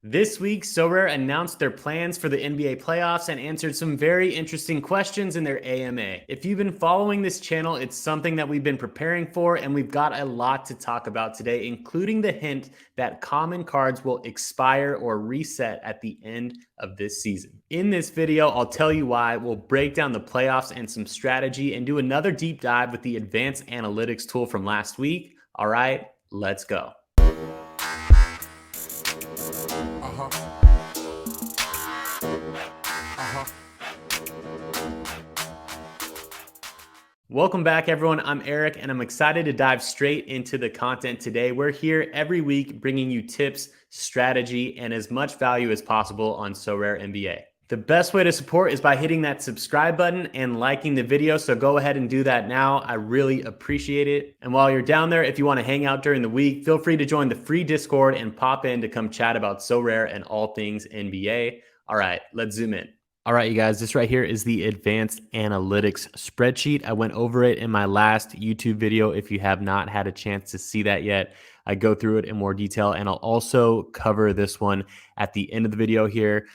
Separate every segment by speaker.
Speaker 1: This week, Sorare announced their plans for the NBA playoffs and answered some very interesting questions in their AMA. If you've been following this channel, it's something that we've been preparing for, and we've got a lot to talk about today, including the hint that common cards will expire or reset at the end of this season. In this video, I'll tell you why, we'll break down the playoffs and some strategy, and do another deep dive with the advanced analytics tool from last week. All right, let's go. Welcome back, everyone. I'm Eric, and I'm excited to dive straight into the content today. We're here every week bringing you tips, strategy, and as much value as possible on Sorare NBA. The best way to support is by hitting that subscribe button and liking the video, so go ahead and do that now. I really appreciate it. And while you're down there, if you want to hang out during the week, feel free to join the free Discord and pop in to come chat about Sorare and all things NBA. All right, let's zoom in. All right, you guys, this right here is the advanced analytics spreadsheet. I went over it in my last YouTube video. If you have not had a chance to see that yet, I go through it in more detail, and I'll also cover this one at the end of the video here.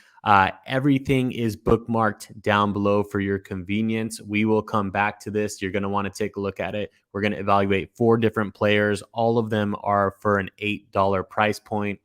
Speaker 1: Everything is bookmarked down below for your convenience. We will come back to this. You're going to want to take a look at it. We're going to evaluate 4 different players. All of them are for an $8 price point,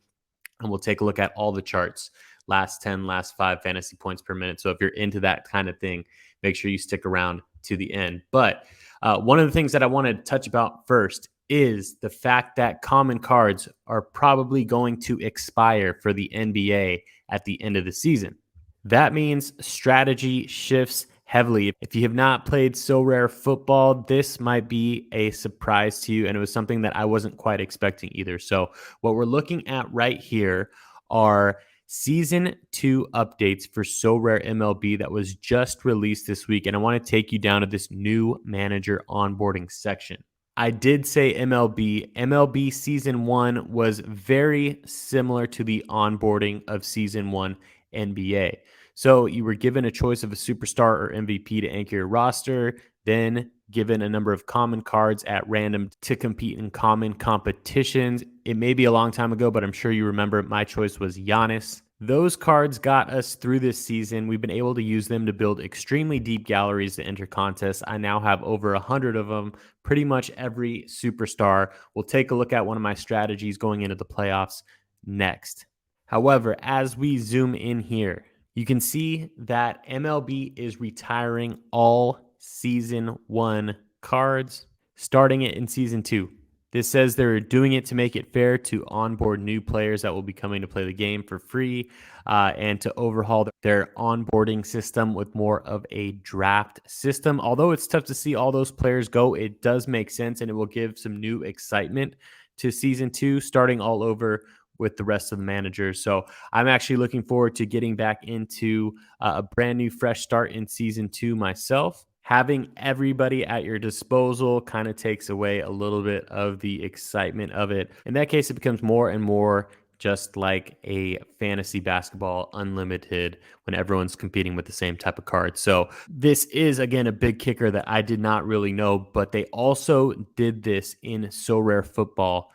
Speaker 1: and we'll take a look at all the charts. Last 10, last 5 fantasy points per minute. So if you're into that kind of thing, make sure you stick around to the end. But one of the things that I want to touch about first is the fact that common cards are probably going to expire for the NBA at the end of the season. That means strategy shifts heavily. If you have not played Sorare football, this might be a surprise to you, and it was something that I wasn't quite expecting either. So what we're looking at right here are Season 2 updates for Sorare MLB that was just released this week, and I want to take you down to this new manager onboarding section. I did say MLB. MLB Season 1 was very similar to the onboarding of Season 1 NBA. So you were given a choice of a superstar or MVP to anchor your roster, then given a number of common cards at random to compete in common competitions. It may be a long time ago, but I'm sure you remember my choice was Giannis. Those cards got us through this season. We've been able to use them to build extremely deep galleries to enter contests. I now have over 100 of them, pretty much every superstar. We'll take a look at one of my strategies going into the playoffs next. However, as we zoom in here, you can see that MLB is retiring all Season 1 cards, starting it in Season 2. This says they're doing it to make it fair to onboard new players that will be coming to play the game for free, and to overhaul their onboarding system with more of a draft system. Although it's tough to see all those players go, it does make sense, and it will give some new excitement to Season 2, starting all over with the rest of the managers. So I'm actually looking forward to getting back into a brand new fresh start in Season 2 myself. Having everybody at your disposal kind of takes away a little bit of the excitement of it. In that case, it becomes more and more just like a fantasy basketball unlimited when everyone's competing with the same type of cards. So this is, again, a big kicker that I did not really know, but they also did this in Sorare Football,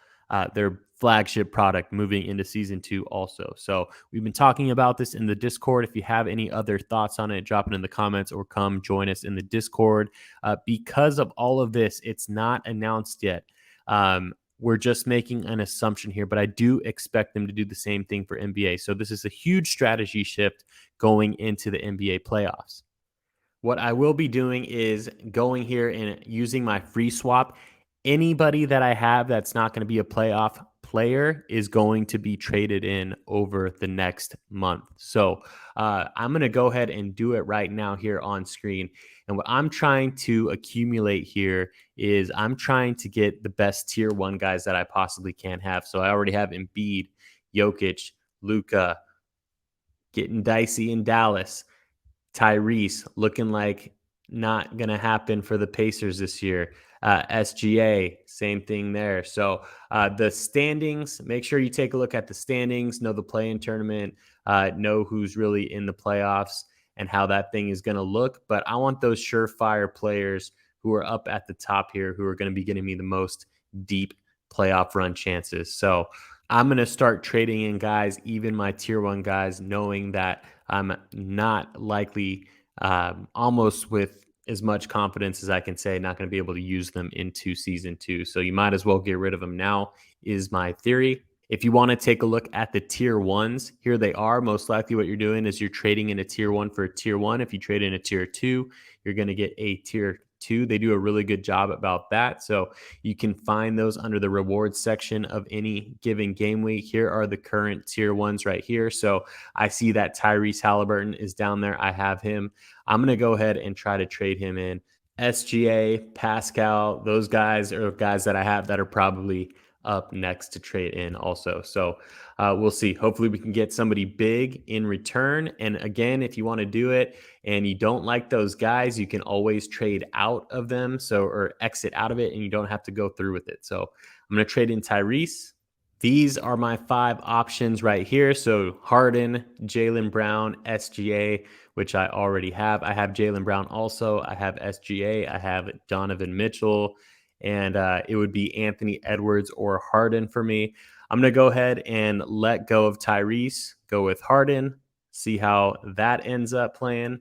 Speaker 1: their flagship product, moving into Season 2 also. So we've been talking about this in the Discord. If you have any other thoughts on it, drop it in the comments or come join us in the Discord. Because of all of this, it's not announced yet. We're just making an assumption here, but I do expect them to do the same thing for NBA. So this is a huge strategy shift going into the NBA playoffs. What I will be doing is going here and using my free swap. Anybody that I have that's not going to be a playoff player is going to be traded in over the next month. So I'm going to go ahead and do it right now here on screen. And what I'm trying to accumulate here is I'm trying to get the best tier 1 guys that I possibly can have. So I already have Embiid, Jokic, Luka, getting dicey in Dallas, Tyrese looking like not going to happen for the Pacers this year. SGA, same thing there. So the standings, make sure you take a look at the standings, know the play-in tournament, know who's really in the playoffs and how that thing is going to look. But I want those surefire players who are up at the top here who are going to be getting me the most deep playoff run chances. So I'm going to start trading in guys, even my tier one guys, knowing that I'm not likely, almost with as much confidence as I can say, not going to be able to use them into season two. So you might as well get rid of them now, is my theory. If you want to take a look at the tier ones, here they are. Most likely, what you're doing is you're trading in a tier one for a tier one. If you trade in a tier two, you're going to get a tier two. They do a really good job about that. So you can find those under the rewards section of any given game week. Here are the current tier ones right here. So I see that Tyrese Halliburton is down there. I have him. I'm going to go ahead and try to trade him in. SGA, Pascal, those guys are guys that I have that are probably up next to trade in also. So we'll see. Hopefully, we can get somebody big in return. And again, if you want to do it and you don't like those guys, you can always trade out of them. So, or exit out of it, and you don't have to go through with it. So I'm going to trade in Tyrese. These are my 5 options right here. So Harden, Jaylen Brown, SGA, which I already have. I have Jaylen Brown also. I have SGA. I have Donovan Mitchell. And it would be Anthony Edwards or Harden for me. I'm going to go ahead and let go of Tyrese, go with Harden, see how that ends up playing.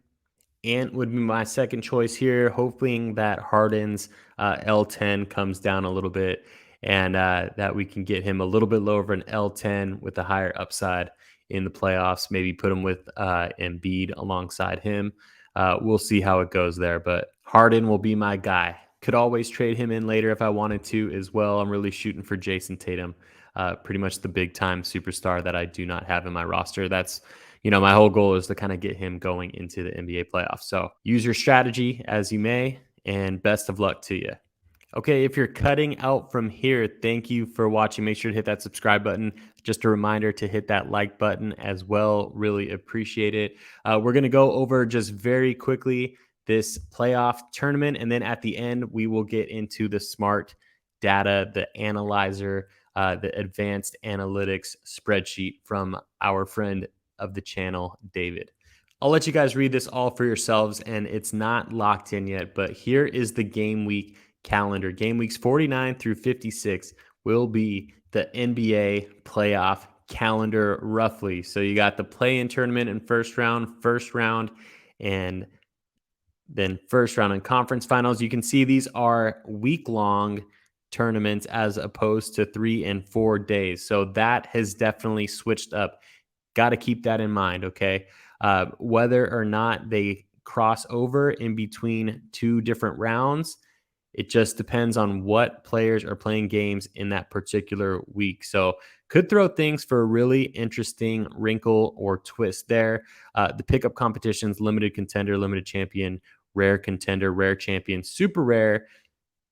Speaker 1: Ant would be my second choice here, hoping that Harden's L10 comes down a little bit and that we can get him a little bit lower of an L10 with a higher upside in the playoffs. Maybe put him with Embiid alongside him. We'll see how it goes there, but Harden will be my guy. Could always trade him in later if I wanted to as well. I'm really shooting for Jason Tatum, pretty much the big time superstar that I do not have in my roster. That's my whole goal is to kind of get him going into the NBA playoffs. So use your strategy as you may, and best of luck to you. Okay, if you're cutting out from here, thank you for watching. Make sure to hit that subscribe button. Just a reminder to hit that like button as well. Really appreciate it. We're going to go over just very quickly this playoff tournament, and then at the end, we will get into the smart data, the analyzer, the advanced analytics spreadsheet from our friend of the channel, David. I'll let you guys read this all for yourselves, and it's not locked in yet, but here is the game week calendar. Game weeks 49 through 56 will be the NBA playoff calendar roughly. So you got the play-in tournament in first round, and then first round and conference finals. You can see these are week-long tournaments as opposed to 3 and 4 days. So that has definitely switched up. Got to keep that in mind, okay? Whether or not they cross over in between 2 different rounds, it just depends on what players are playing games in that particular week. So could throw things for a really interesting wrinkle or twist there. The pickup competitions, limited contender, limited champion, rare contender, rare champion, super rare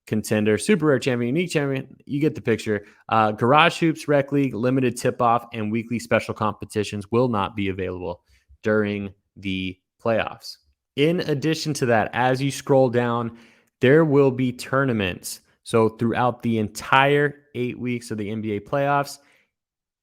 Speaker 1: contender, super rare champion, unique champion. You get the picture. Garage hoops, rec league, limited tip off, and weekly special competitions will not be available during the playoffs. In addition to that, as you scroll down, there will be tournaments. So throughout the entire 8 weeks of the NBA playoffs,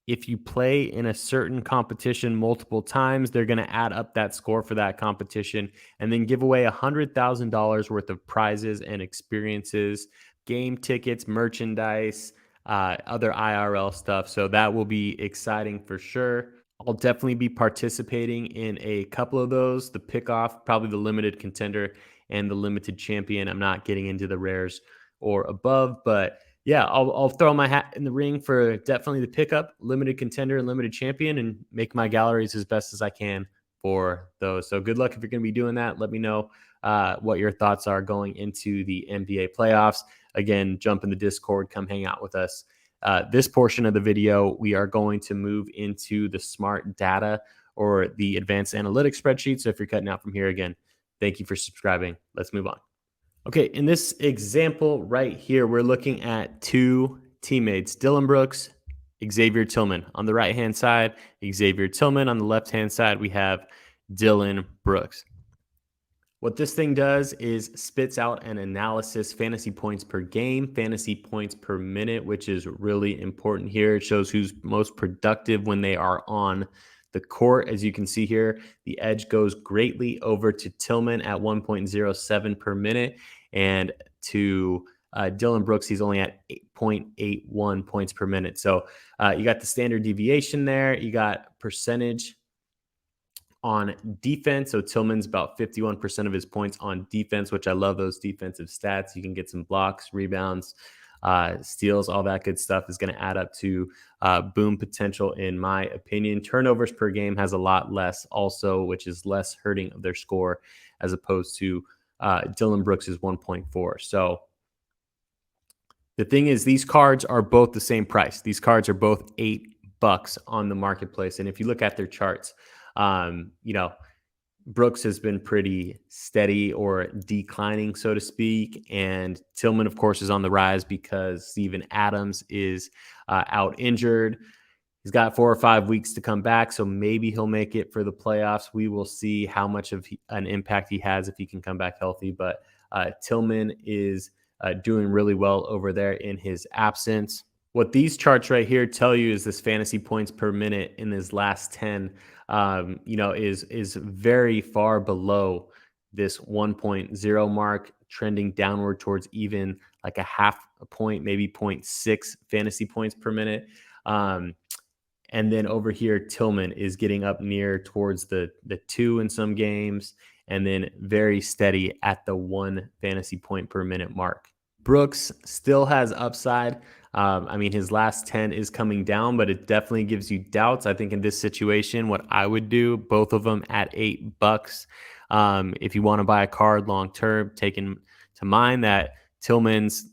Speaker 1: if you play in a certain competition multiple times, they're going to add up that score for that competition and then give away $100,000 worth of prizes and experiences, game tickets, merchandise, other IRL stuff. So that will be exciting for sure. I'll definitely be participating in a couple of those, the pick-off, probably the limited contender and the limited champion. I'm not getting into the rares or above, but yeah, I'll throw my hat in the ring for definitely the pickup, limited contender, and limited champion, and make my galleries as best as I can for those. So good luck if you're going to be doing that. Let me know what your thoughts are going into the NBA playoffs. Again, jump in the Discord, come hang out with us. This portion of the video, we are going to move into the smart data or the advanced analytics spreadsheet. So if you're cutting out from here, again, thank you for subscribing. Let's move on. Okay, in this example right here, we're looking at 2 teammates, Dylan Brooks, Xavier Tillman. On the right-hand side, Xavier Tillman. On the left-hand side, we have Dylan Brooks. What this thing does is spits out an analysis, fantasy points per game, fantasy points per minute, which is really important here. It shows who's most productive when they are on the court. As you can see here, the edge goes greatly over to Tillman at 1.07 per minute and to Dylan Brooks, he's only at 8.81 points per minute. So you got the standard deviation there. You got percentage on defense. So Tillman's about 51% of his points on defense, which I love those defensive stats. You can get some blocks, rebounds, steals, all that good stuff is going to add up to boom potential, in my opinion. Turnovers per game has a lot less also, which is less hurting of their score as opposed to Dylan Brooks' 1.4. So the thing is, these cards are both the same price. These cards are both $8 on the marketplace. And if you look at their charts, Brooks has been pretty steady or declining, so to speak. And Tillman, of course, is on the rise because Steven Adams is out injured. He's got 4 or 5 weeks to come back, so maybe he'll make it for the playoffs. We will see how much of an impact he has if he can come back healthy. But Tillman is doing really well over there in his absence. What these charts right here tell you is this fantasy points per minute in his last 10, is very far below this 1.0 mark, trending downward towards even like a half a point, maybe 0.6 fantasy points per minute. And then over here, Tillman is getting up near towards the 2 in some games, and then very steady at the 1 fantasy point per minute mark. Brooks still has upside. His last 10 is coming down, but it definitely gives you doubts. I think in this situation, what I would do, both of them at $8. If you want to buy a card long term, taking to mind that Tillman's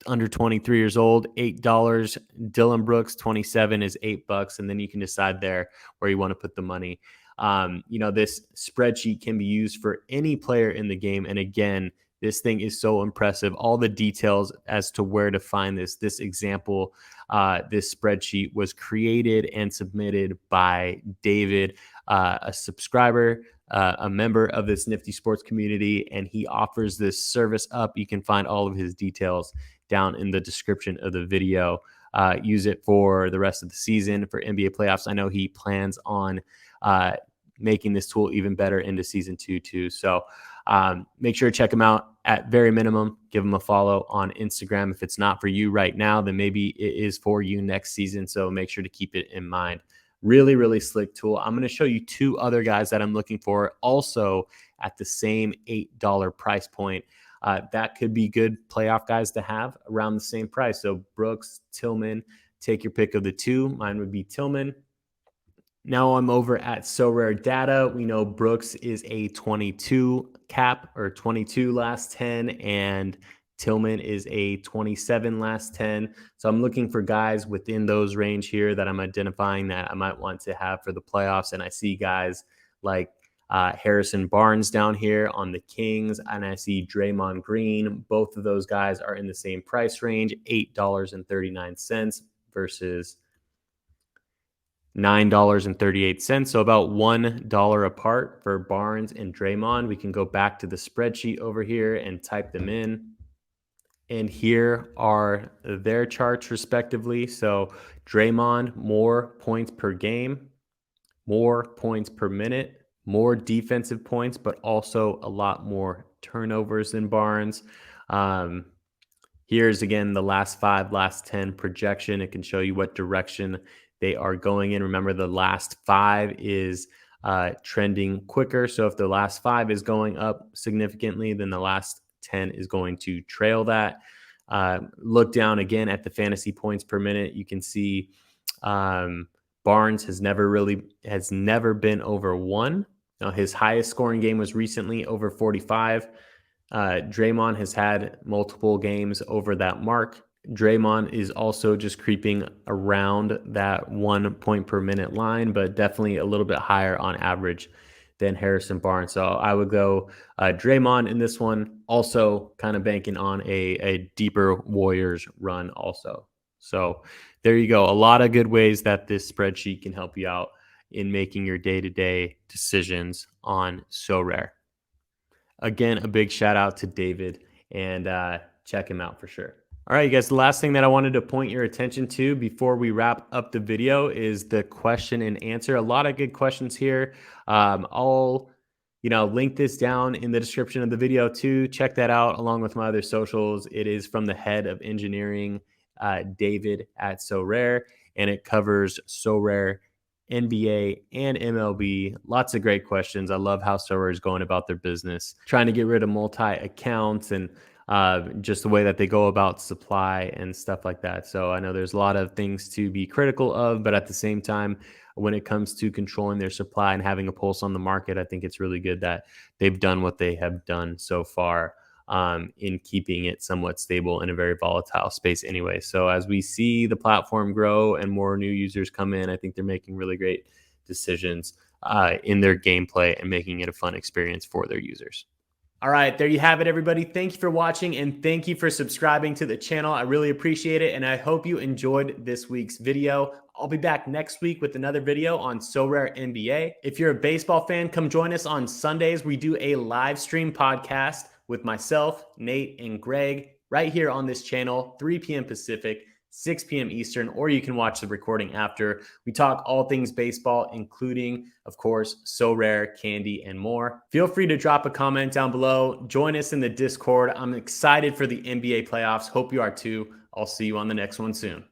Speaker 1: under 23 years old, $8. Dylan Brooks, 27, is $8, and then you can decide there where you want to put the money. This spreadsheet can be used for any player in the game, and again, this thing is so impressive. All the details as to where to find this example, this spreadsheet was created and submitted by David, a subscriber, a member of this NFTY Sports community, and he offers this service up. You can find all of his details down in the description of the video. Use it for the rest of the season for NBA playoffs. I know he plans on making this tool even better into season 2 too. So make sure to check him out. At very minimum, give him a follow on Instagram. If it's not for you right now, then maybe it is for you next season. So make sure to keep it in mind. Really, really slick tool. I'm going to show you 2 other guys that I'm looking for also at the same $8 price point. That could be good playoff guys to have around the same price. So Brooks, Tillman, take your pick of the 2. Mine would be Tillman. Now I'm over at Sorare data. We know Brooks is a 22 cap, or 22 last 10, and Tillman is a 27 last 10. So I'm looking for guys within those range here that I'm identifying that I might want to have for the playoffs. And I see guys like Harrison Barnes down here on the Kings, and I see Draymond Green. Both of those guys are in the same price range, $8.39 versus $9.38. So about $1 apart for Barnes and Draymond. We can go back to the spreadsheet over here and type them in. And here are their charts respectively. So Draymond, more points per game, more points per minute, more defensive points, but also a lot more turnovers than Barnes. Here's again the last 5, last 10 projection. It can show you what direction they are going in. Remember, the last 5 is trending quicker. So if the last 5 is going up significantly, then the last 10 is going to trail that. Look down again at the fantasy points per minute. You can see Barnes has never been over 1. Now, his highest scoring game was recently over 45. Draymond has had multiple games over that mark. Draymond is also just creeping around that 1 point per minute line, but definitely a little bit higher on average than Harrison Barnes. So I would go Draymond in this one, also kind of banking on a deeper Warriors run also. So there you go. A lot of good ways that this spreadsheet can help you out in making your day-to-day decisions on Sorare. Again, a big shout out to David, and check him out for sure. All right, you guys, the last thing that I wanted to point your attention to before we wrap up the video is the question and answer. A lot of good questions here. All I'll link this down in the description of the video too. Check that out along with my other socials. It is from the head of engineering, David at Sorare, and it covers Sorare, NBA, and MLB. Lots of great questions. I love how Sorare is going about their business, trying to get rid of multi accounts and just the way that they go about supply and stuff like that. So I know there's a lot of things to be critical of, but at the same time, when it comes to controlling their supply and having a pulse on the market, I think it's really good that they've done what they have done so far in keeping it somewhat stable in a very volatile space anyway. So as we see the platform grow and more new users come in, I think they're making really great decisions in their gameplay and making it a fun experience for their users. All right, there you have it, everybody. Thank you for watching and thank you for subscribing to the channel. I really appreciate it, and I hope you enjoyed this week's video. I'll be back next week with another video on Sorare NBA. If you're a baseball fan, come join us on Sundays. We do a live stream podcast with myself, Nate, and Greg right here on this channel, 3 p.m. Pacific, 6 p.m. Eastern, or you can watch the recording after. We talk all things baseball, including, of course, Sorare, Candy, and more. Feel free to drop a comment down below. Join us in the Discord. I'm excited for the NBA playoffs. Hope you are too. I'll see you on the next one soon.